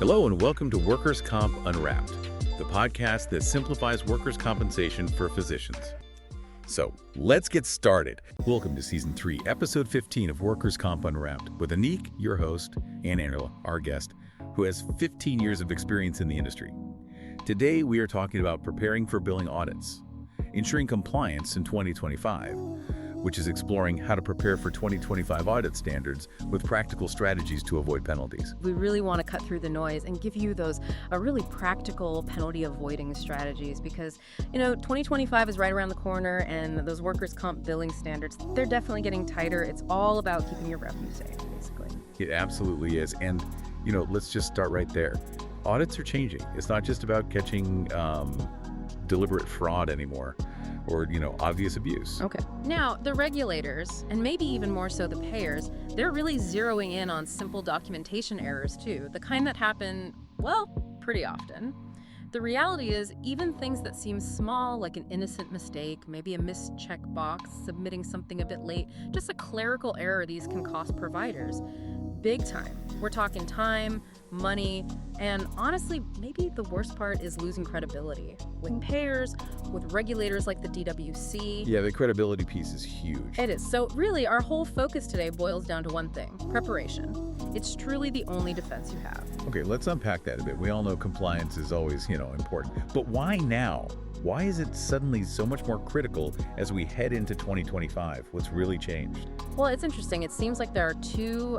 Hello and welcome to Workers' Comp Unwrapped, the podcast that simplifies workers' compensation for physicians. So, let's get started. Welcome to Season 3, Episode 15 of Workers' Comp Unwrapped, with Anique, your host, and Angela, our guest, who has 15 years of experience in the industry. Today, we are talking about preparing for billing audits, ensuring compliance in 2025, which is exploring how to prepare for 2025 audit standards with practical strategies to avoid penalties. We really want to cut through the noise and give you those really practical penalty avoiding strategies because, 2025 is right around the corner and those workers' comp billing standards, they're definitely getting tighter. It's all about keeping your revenue safe, basically. It absolutely is. And, let's just start right there. Audits are changing. It's not just about catching deliberate fraud anymore or, obvious abuse. Okay. Now, the regulators, and maybe even more so the payers, they're really zeroing in on simple documentation errors too, the kind that happen, pretty often. The reality is, even things that seem small, like an innocent mistake, maybe a missed checkbox, submitting something a bit late, just a clerical error, these can cost providers big time. We're talking time, money, and honestly, maybe the worst part is losing credibility with payers, with regulators like the DWC. Yeah, the credibility piece is huge. It is. So really, our whole focus today boils down to one thing: preparation. It's truly the only defense you have. Okay, let's unpack that a bit. We all know compliance is always, important. But why now? Why is it suddenly so much more critical as we head into 2025? What's really changed? Well, it's interesting. It seems like there are two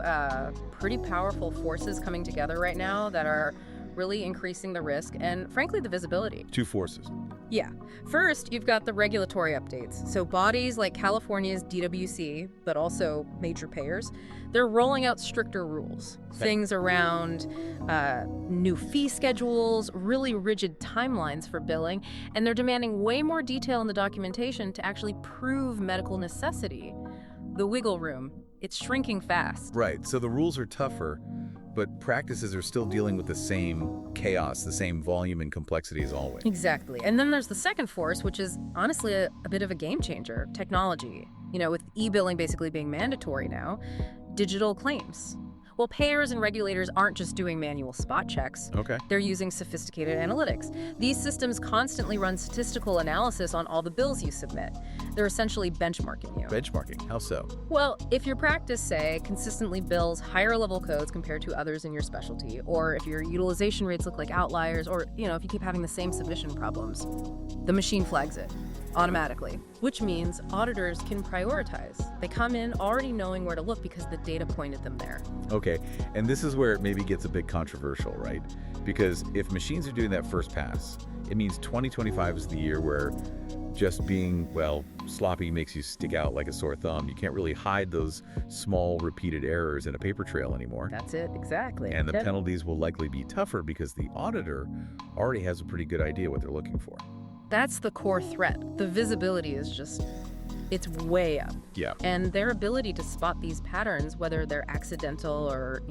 pretty powerful forces coming together right now that are really increasing the risk and, frankly, the visibility. Two forces. Yeah. First, you've got the regulatory updates. So bodies like California's DWC, but also major payers, they're rolling out stricter rules. Okay. Things around new fee schedules, really rigid timelines for billing, and they're demanding way more detail in the documentation to actually prove medical necessity. The wiggle room, it's shrinking fast. Right, so the rules are tougher, but practices are still dealing with the same chaos, the same volume and complexity as always. Exactly. And then there's the second force, which is honestly a bit of a game changer: technology. With e-billing basically being mandatory now, digital claims. Well, payers and regulators aren't just doing manual spot checks. Okay. They're using sophisticated analytics. These systems constantly run statistical analysis on all the bills you submit. They're essentially benchmarking you. Benchmarking, how so? Well, if your practice, say, consistently bills higher level codes compared to others in your specialty, or if your utilization rates look like outliers, or, if you keep having the same submission problems, the machine flags it automatically, which means auditors can prioritize. They come in already knowing where to look because the data pointed them there. Okay, and this is where it maybe gets a bit controversial, right? Because if machines are doing that first pass, it means 2025 is the year where just being, sloppy makes you stick out like a sore thumb. You can't really hide those small repeated errors in a paper trail anymore. That's it, exactly. And the penalties will likely be tougher because the auditor already has a pretty good idea what they're looking for. That's the core threat. The visibility is it's way up. Yeah. And their ability to spot these patterns, whether they're accidental or,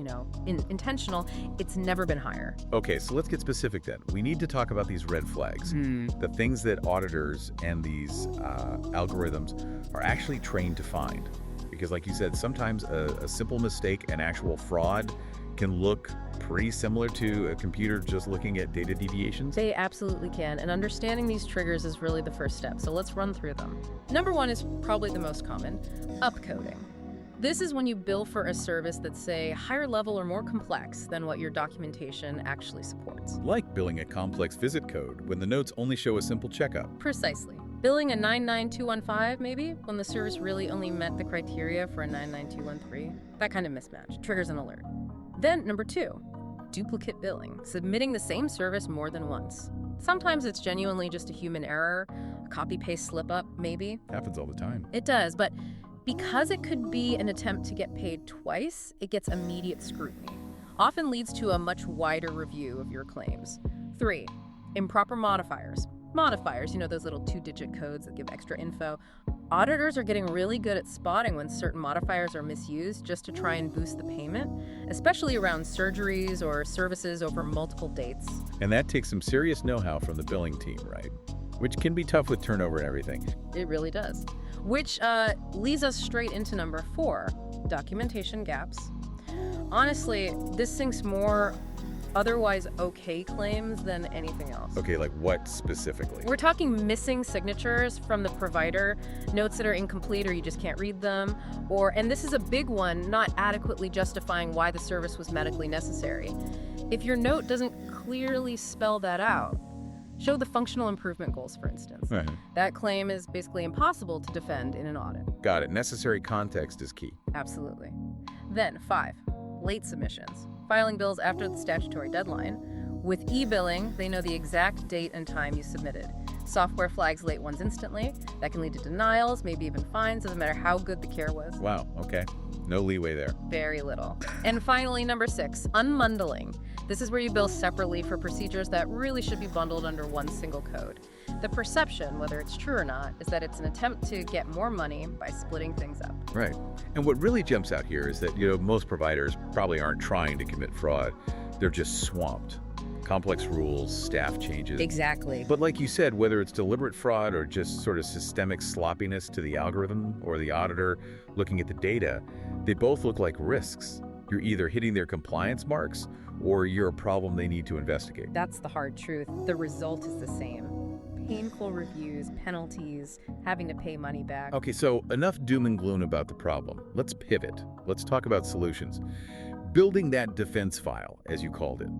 intentional, it's never been higher. Okay, so let's get specific then. We need to talk about these red flags, the things that auditors and these algorithms are actually trained to find. Because like you said, sometimes a simple mistake and actual fraud can look pretty similar to a computer just looking at data deviations? They absolutely can, and understanding these triggers is really the first step, so let's run through them. Number one is probably the most common: upcoding. This is when you bill for a service that's, say, higher level or more complex than what your documentation actually supports. Like billing a complex visit code when the notes only show a simple checkup. Precisely. Billing a 99215, maybe, when the service really only met the criteria for a 99213. That kind of mismatch triggers an alert. Then, number two, duplicate billing, submitting the same service more than once. Sometimes it's genuinely just a human error, a copy-paste slip-up, maybe. Happens all the time. It does, but because it could be an attempt to get paid twice, it gets immediate scrutiny. Often leads to a much wider review of your claims. 3, improper modifiers. Modifiers, those little 2-digit codes that give extra info. Auditors are getting really good at spotting when certain modifiers are misused just to try and boost the payment, especially around surgeries or services over multiple dates. And that takes some serious know-how from the billing team, right? Which can be tough with turnover and everything. It really does. Which leads us straight into number 4, documentation gaps. Honestly, this sinks more otherwise okay claims than anything else. Okay, like what specifically? We're talking missing signatures from the provider, notes that are incomplete or you just can't read them, and this is a big one, not adequately justifying why the service was medically necessary. If your note doesn't clearly spell that out, show the functional improvement goals, for instance. Right. That claim is basically impossible to defend in an audit. Got it. Necessary context is key. Absolutely. Then 5, late submissions. Filing bills after the statutory deadline. With e-billing, they know the exact date and time you submitted. Software flags late ones instantly. That can lead to denials, maybe even fines, doesn't matter how good the care was. Wow, okay. No leeway there. Very little. And finally, number 6, unbundling. This is where you bill separately for procedures that really should be bundled under one single code. The perception, whether it's true or not, is that it's an attempt to get more money by splitting things up. Right. And what really jumps out here is that, most providers probably aren't trying to commit fraud. They're just swamped. Complex rules, staff changes. Exactly. But like you said, whether it's deliberate fraud or just sort of systemic sloppiness to the algorithm or the auditor looking at the data, they both look like risks. You're either hitting their compliance marks or you're a problem they need to investigate. That's the hard truth. The result is the same. Painful reviews, penalties, having to pay money back. Okay, so enough doom and gloom about the problem. Let's pivot. Let's talk about solutions. Building that defense file, as you called it.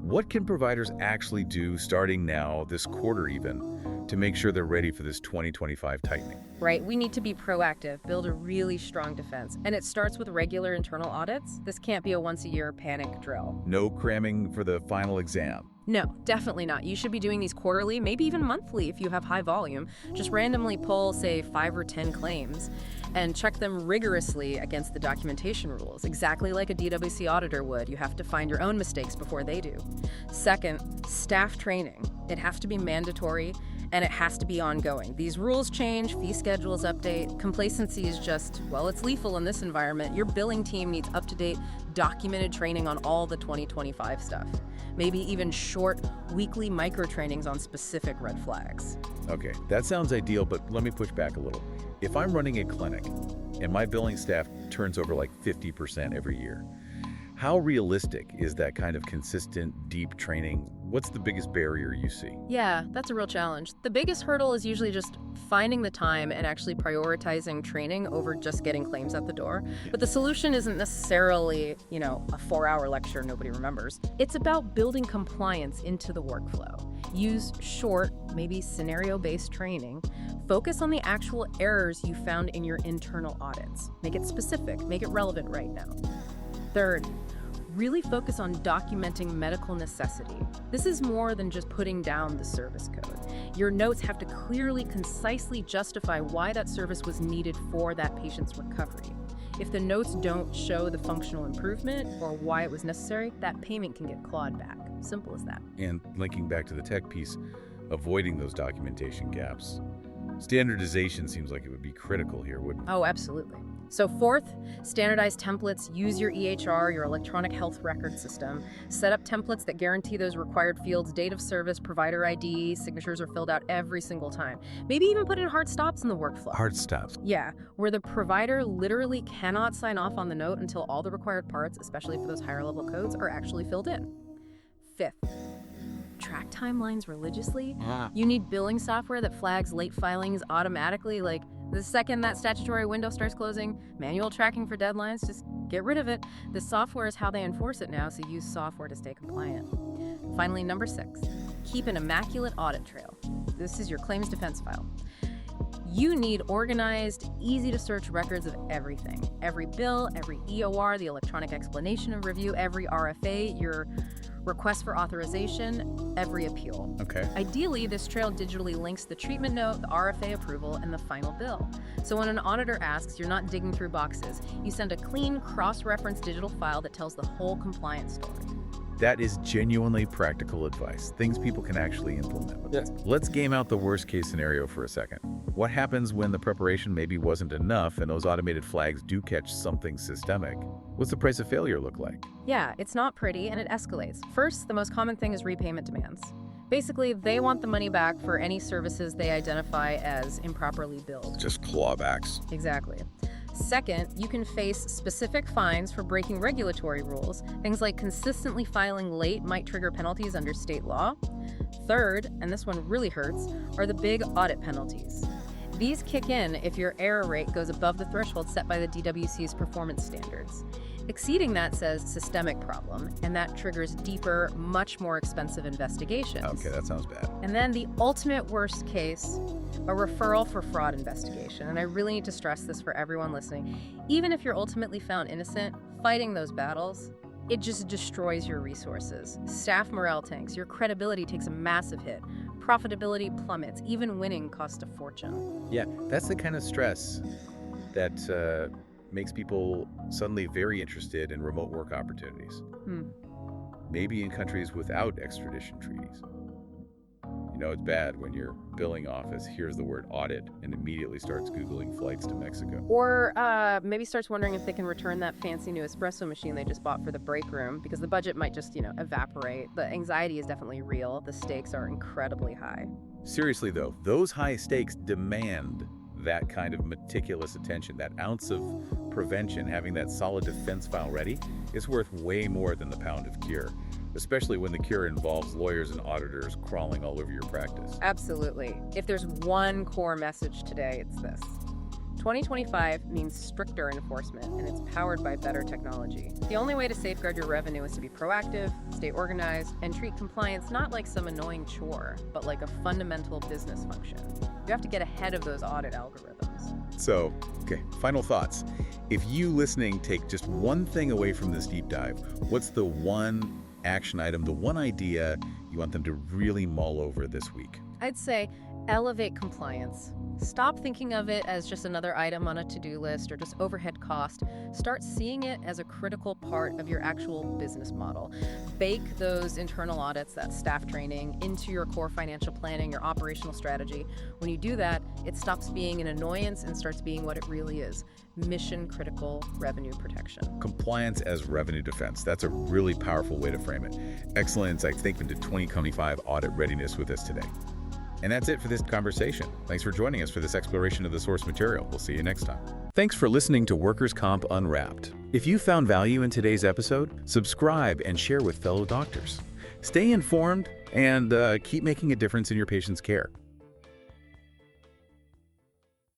What can providers actually do starting now, this quarter even, to make sure they're ready for this 2025 tightening? Right, we need to be proactive, build a really strong defense. And it starts with regular internal audits. This can't be a once-a-year panic drill. No cramming for the final exam. No, definitely not. You should be doing these quarterly, maybe even monthly if you have high volume. Just randomly pull, say, 5 or 10 claims and check them rigorously against the documentation rules, exactly like a DWC auditor would. You have to find your own mistakes before they do. Second, staff training. It has to be mandatory and it has to be ongoing. These rules change, fee schedules update. Complacency is just, well, it's lethal in this environment. Your billing team needs up-to-date, documented training on all the 2025 stuff. Maybe even short, weekly micro-trainings on specific red flags. Okay, that sounds ideal, but let me push back a little. If I'm running a clinic and my billing staff turns over like 50% every year, how realistic is that kind of consistent, deep training? What's the biggest barrier you see? Yeah, that's a real challenge. The biggest hurdle is usually just finding the time and actually prioritizing training over just getting claims at the door. But the solution isn't necessarily, a 4-hour lecture nobody remembers. It's about building compliance into the workflow. Use short, maybe scenario-based training. Focus on the actual errors you found in your internal audits. Make it specific, make it relevant right now. Third, really focus on documenting medical necessity. This is more than just putting down the service code. Your notes have to clearly, concisely justify why that service was needed for that patient's recovery. If the notes don't show the functional improvement or why it was necessary, that payment can get clawed back. Simple as that. And linking back to the tech piece, avoiding those documentation gaps. Standardization seems like it would be critical here, wouldn't it? Oh, absolutely. So fourth, standardize templates. Use your EHR, your electronic health record system. Set up templates that guarantee those required fields, date of service, provider ID, signatures are filled out every single time. Maybe even put in hard stops in the workflow. Hard stops. Yeah, where the provider literally cannot sign off on the note until all the required parts, especially for those higher level codes, are actually filled in. Fifth, track timelines religiously. You need billing software that flags late filings automatically, like the second that statutory window starts closing. Manual tracking for deadlines, just get rid of it. The software is how they enforce it now, so use software to stay compliant. Finally, number 6, keep an immaculate audit trail. This is your claims defense file. You need organized, easy-to-search records of everything. Every bill, every EOR, the electronic explanation of review, every RFA, your request for authorization, every appeal. Okay. Ideally, this trail digitally links the treatment note, the RFA approval, and the final bill. So when an auditor asks, you're not digging through boxes. You send a clean, cross-reference digital file that tells the whole compliance story. That is genuinely practical advice, things people can actually implement. Yes. Let's game out the worst case scenario for a second. What happens when the preparation maybe wasn't enough and those automated flags do catch something systemic? What's the price of failure look like? Yeah, it's not pretty and it escalates. First, the most common thing is repayment demands. Basically, they want the money back for any services they identify as improperly billed. Just clawbacks. Exactly. Second, you can face specific fines for breaking regulatory rules. Things like consistently filing late might trigger penalties under state law. Third, and this one really hurts, are the big audit penalties. These kick in if your error rate goes above the threshold set by the DWC's performance standards. Exceeding that says systemic problem, and that triggers deeper, much more expensive investigations. Okay, that sounds bad. And then the ultimate worst case, a referral for fraud investigation. And I really need to stress this for everyone listening. Even if you're ultimately found innocent, fighting those battles, it just destroys your resources. Staff morale tanks, your credibility takes a massive hit. Profitability plummets, even winning costs a fortune. Yeah, that's the kind of stress that makes people suddenly very interested in remote work opportunities. Maybe in countries without extradition treaties. You know, it's bad when your billing office hears the word audit and immediately starts Googling flights to Mexico. Or maybe starts wondering if they can return that fancy new espresso machine they just bought for the break room, because the budget might just, evaporate. The anxiety is definitely real. The stakes are incredibly high. Seriously though, those high stakes demand that kind of meticulous attention. That ounce of prevention, having that solid defense file ready, is worth way more than the pound of cure, especially when the cure involves lawyers and auditors crawling all over your practice. Absolutely. If there's one core message today, it's this. 2025 means stricter enforcement, and it's powered by better technology. The only way to safeguard your revenue is to be proactive, stay organized, and treat compliance not like some annoying chore, but like a fundamental business function. You have to get ahead of those audit algorithms. So, okay, final thoughts. If you listening take just one thing away from this deep dive, what's the one action item, the one idea you want them to really mull over this week? I'd say elevate compliance. Stop thinking of it as just another item on a to-do list or just overhead cost. Start seeing it as a critical part of your actual business model. Bake those internal audits, that staff training, into your core financial planning, your operational strategy. When you do that, it stops being an annoyance and starts being what it really is: mission-critical revenue protection. Compliance as revenue defense. That's a really powerful way to frame it. Excellent insights. Thank you to 2025 audit readiness with us today. And that's it for this conversation. Thanks for joining us for this exploration of the source material. We'll see you next time. Thanks for listening to Workers' Comp Unwrapped. If you found value in today's episode, subscribe and share with fellow doctors. Stay informed and keep making a difference in your patients' care.